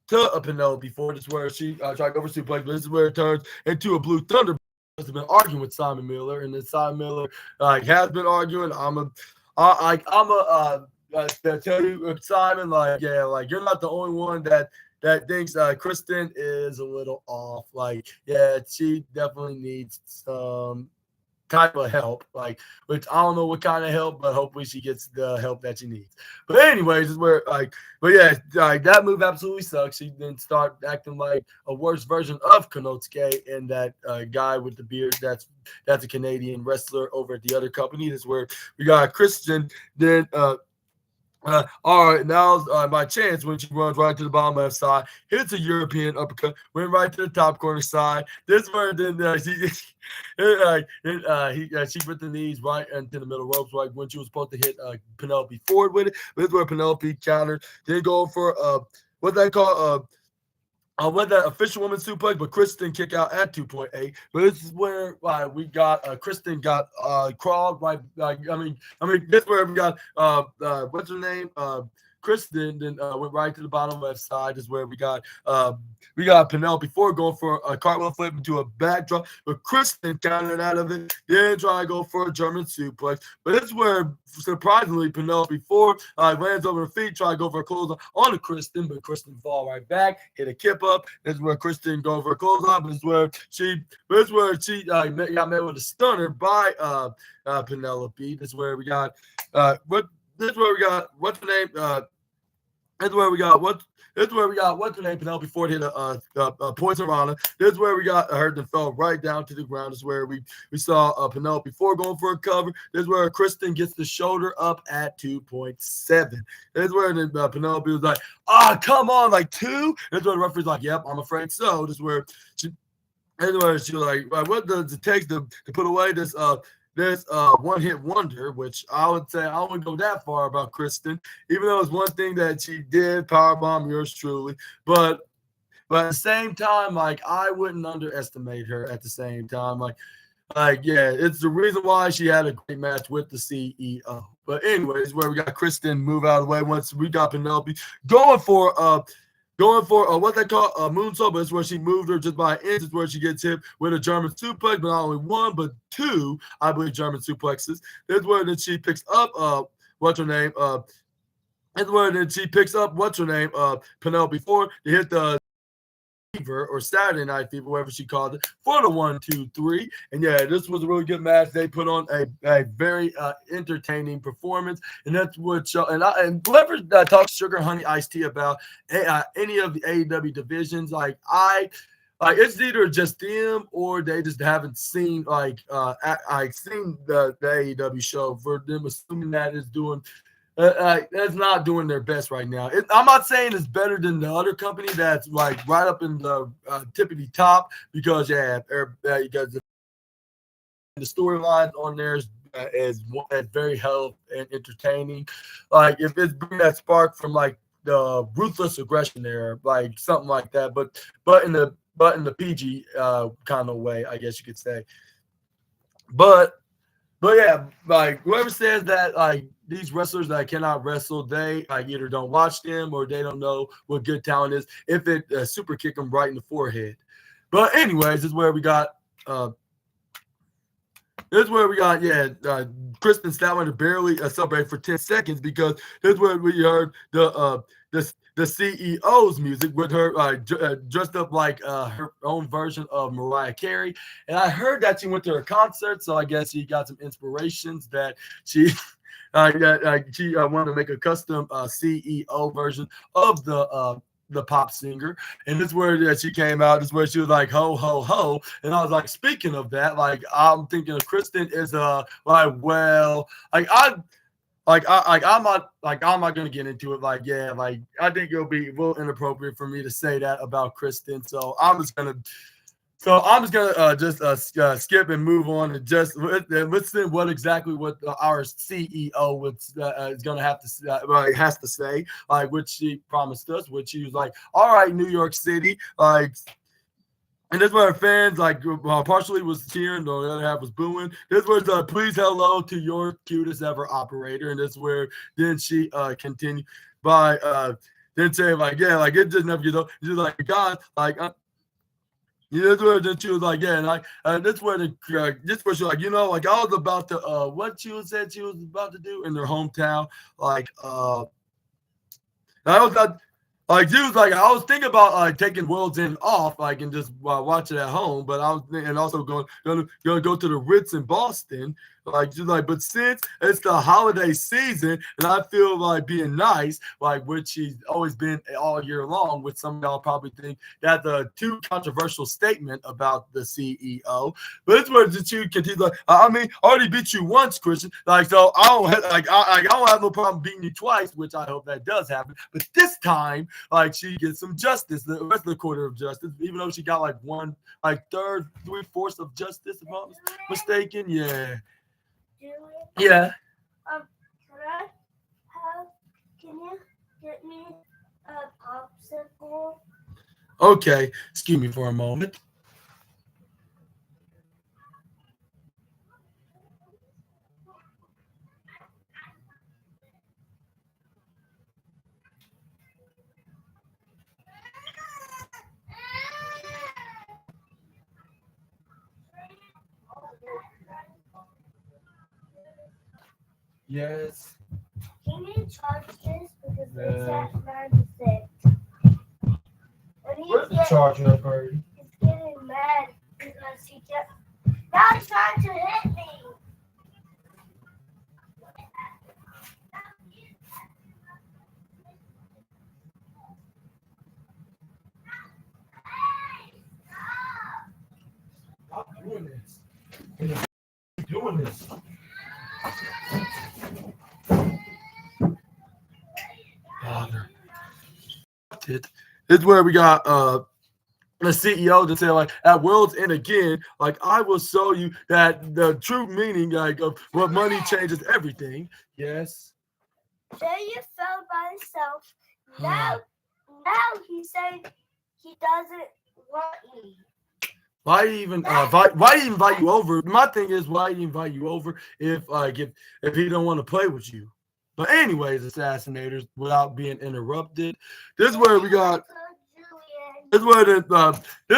Penelope Ford. This is where she tried to go for suplex, but this is where it turns into a Blue Thunder. Has been arguing with Simon Miller, and then Simon Miller has been arguing. Tell you, Simon, you're not the only one that thinks Kristen is a little off. She definitely needs some type of help, like, which I don't know what kind of help, but hopefully she gets the help that she needs. But anyways, is where like, but yeah, like that move absolutely sucks. She then start acting like a worse version of Konosuke and that guy with the beard. That's a Canadian wrestler over at the other company. That's where we got Christian. Then all right, now's my chance when she runs right to the bottom left side, hits a European uppercut, went right to the top corner side. This one, then she put the knees right into the middle ropes, right when she was supposed to hit Penelope Ford with it. But this is where Penelope countered, then go for what they call went that official woman suplex, but Kristen kick out at 2.8. But this is where we got Kristen got crawled right. This is where we got what's her name? Kristen then went right to the bottom left side. Is where we got Penelope Ford going for a cartwheel flip into a backdrop, but Kristen countered out of it. Then try to go for a German suplex. But this is where surprisingly Penelope Ford lands over her feet, try to go for a clothesline on the Kristen, but Kristen fall right back, hit a kip up. This is where Kristen go for a clothesline. But this is where she got met with a stunner by Penelope. This is where we got what's the name? This is where we got what's her name? Penelope Ford hit a poison rana. This is where we got her that fell right down to the ground. This is where we saw Penelope Ford going for a cover. This is where Kristen gets the shoulder up at 2.7. This is where Penelope was like, come on, like 2. This is where the referee's like, yep, I'm afraid so. This is where she was like, what does it take to put away this one-hit wonder, which I would say I wouldn't go that far about Kristen, even though it's one thing that she did, powerbomb yours truly. But at the same time, like, I wouldn't underestimate her at the same time. Yeah, it's the reason why she had a great match with the CEO. But anyways, where we got Kristen move out of the way once we got Penelope going for what they call a moonsault, but it's where she moved her just by an inch. It's where she gets hit with a German suplex, but not only one, but 2, I believe, German suplexes. This is where then she picks up what's her name? Penelope Ford to hit the Fever or Saturday Night Fever, whatever she called it, for the 1, 2, 3. And yeah, this was a really good match. They put on a very entertaining performance, and that's what and whoever talks Sugar Honey Iced Tea about any of the AEW divisions, it's either just them or they just haven't seen seen the AEW show for them, assuming that is doing. That's not doing their best right now. I'm not saying it's better than the other company that's like right up in the tippity top because because the storylines on there is very healthy and entertaining. Like if it's bringing that spark from like the ruthless aggression there, like something like that, but in the PG kind of way, I guess you could say. But yeah, like whoever says that like these wrestlers that cannot wrestle, they either don't watch them or they don't know what good talent is. If it super kick them right in the forehead. But anyways, this is where we got Kristen Statlander barely celebrated for 10 seconds because this is where we heard the CEO's music with her dressed up like her own version of Mariah Carey. And I heard that she went to her concert, so I guess she got some inspirations that she wanted to make a custom CEO version of the pop singer. And this is where she came out. This is where she was like, ho, ho, ho. And I was like, speaking of that, like, I'm thinking of Kristen is I'm not gonna get into it. I think it'll be a little inappropriate for me to say that about Kristen. So I'm just gonna skip and move on and just listen what our CEO is gonna have to has to say, like which she promised us, which she was like, all right, New York City, like. And this is where fans partially was cheering, the other half was booing. This was please hello to your cutest ever operator. And this is where then she continued by then saying it just never gets old. She's like, God, that's where then she was like, yeah, and this where this where she was like, I was about to what she said she was about to do in their hometown, Like, dude, like I was thinking about taking World's End off, like, and just watch it at home. But I was and also gonna go to the Ritz in Boston, like, just like. But since it's the holiday season, and I feel like being nice, like which he's always been all year long, which some of y'all probably think that's a too controversial statement about the CEO. But it's where the two continue. Like, I mean, I already beat you once, Christian. Like, so I don't I don't have no problem beating you twice, which I hope that does happen. But this time, like she gets some justice, the rest of the quarter of justice, even though she got like one, like third, 3/4 of justice, if I'm not mistaken. Yeah. Yeah. Can you get me a popsicle? Okay. Excuse me for a moment. Yes. Can you charge this because it's at 96? Where's the charger up already? He's getting mad because he kept not trying to hit me. Stop doing this. Stop doing this. Father. This is where we got the CEO to say, like, at World's End again, like, I will show you that the true meaning, like, of what money changes everything. Yes. There you fell by himself. Now he said he doesn't want me. Why why invite you over? My thing is, why invite you over if he don't want to play with you? But anyways, assassinators, without being interrupted, this is where we got. This is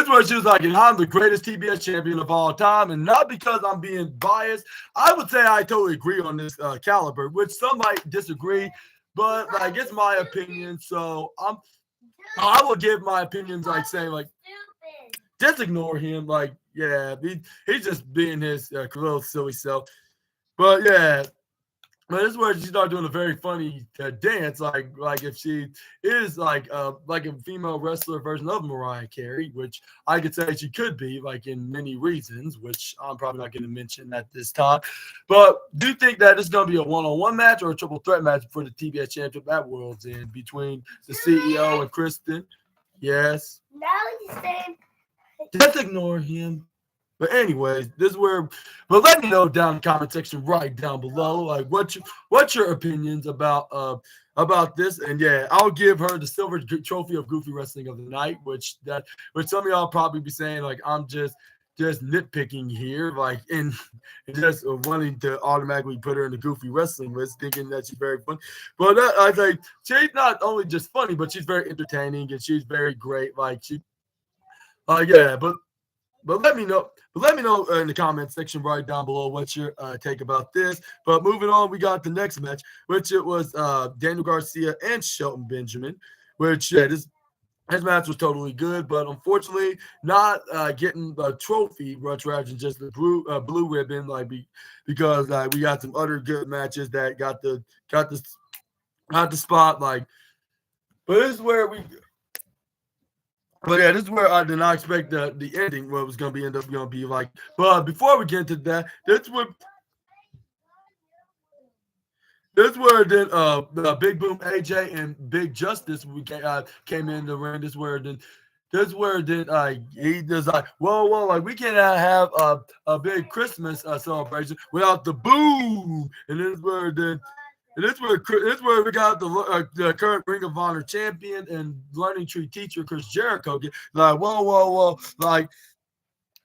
where she was like, and I'm the greatest TBS champion of all time, and not because I'm being biased. I would say I totally agree on this caliber, which some might disagree, but like it's my opinion. So I will give my opinions, like saying like, just ignore him. Like, yeah, he's just being his little silly self. But yeah. But this is where she started doing a very funny dance, like if she is like a female wrestler version of Mariah Carey, which I could say she could be, like in many reasons, which I'm probably not going to mention at this time. But do you think that it's going to be a one-on-one match or a triple threat match for the TBS Championship at World's End between the CEO and Kristen? Yes. Now he's saying, just ignore him. But anyways, this is where. But let me know down in the comment section right down below, like what's your opinions about this? And yeah, I'll give her the silver trophy of Goofy Wrestling of the Night, which some of y'all probably be saying like I'm just nitpicking here, like and just wanting to automatically put her in the Goofy Wrestling list, thinking that she's very funny. But I think she's not only just funny, but she's very entertaining and she's very great. Like she, yeah, but. But let me know in the comment section right down below what's your take about this. But moving on, we got the next match, which it was Daniel Garcia and Shelton Benjamin, which this match was totally good, but unfortunately not getting the trophy, much rather than just the blue ribbon, like because we got some other good matches that got the spot. Like, but this is where we. But yeah, this is where I did not expect the ending, what was going to end up going to be like. But before we get into that, this where then Big Boom AJ and Big Justice came in the ring. This where then he was like, whoa, like we cannot have a big Christmas celebration without the boom. And this is where then. And this is where we got the current Ring of Honor champion and learning tree teacher Chris Jericho. Like, whoa, like,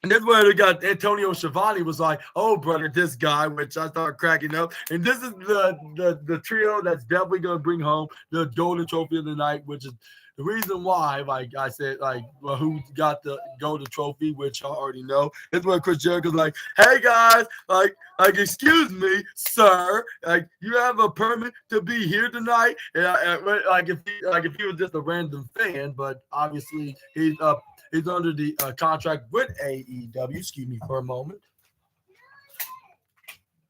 and this is where they got Antonio Schiavone was like, oh, brother, this guy, which I started cracking up. And this is the trio that's definitely going to bring home the Golden Trophy of the Night, which is the reason why, like I said, like who got the golden trophy, which y'all already know, is when Chris Jericho's like, "Hey guys, like excuse me, sir, like you have a permit to be here tonight." And like if he was just a random fan, but obviously he's under the contract with AEW. Excuse me for a moment.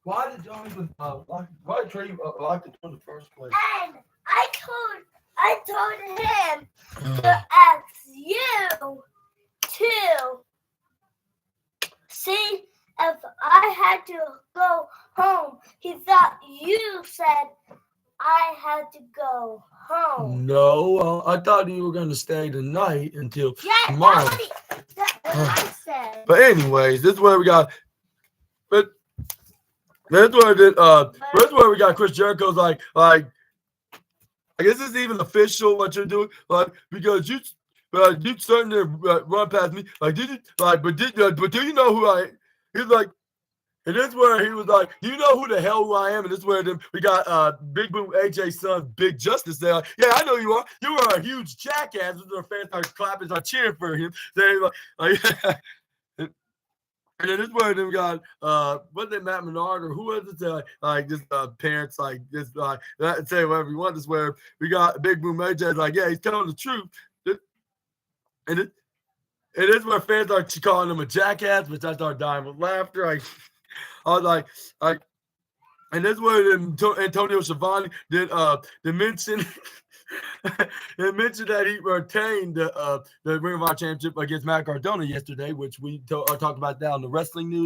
Why did y'all even why did Trey lock the door in the first place? And I told him to ask you to see if I had to go home. He thought you said I had to go home. No, I thought you were going to stay tonight until tomorrow. That's what I said. But anyways, this is where we got. But that's where that's where we got Chris Jericho's like. I guess this is even official what you're doing, like because you starting to run past me, like did you like, but do you know who I? He's like. And this is where he was like, "Do you know who the hell who I am?" And this is where we got Big Boom AJ's son, Big Justice there. Like, "Yeah, I know you are. You are a huge jackass." And their fans start clapping, start cheering for him. Saying like and then this is where we got was it Matt Menard or who was it? Like just parents like just say whatever you want. This is where we got Big Boom AJ's like, "Yeah, he's telling the truth." And it is where fans are calling him a jackass, which I start dying with laughter. I was like, and this is where Antonio Schiavone did mention that he retained the Ring of Honor Championship against Matt Cardona yesterday, which we talked about down the wrestling news.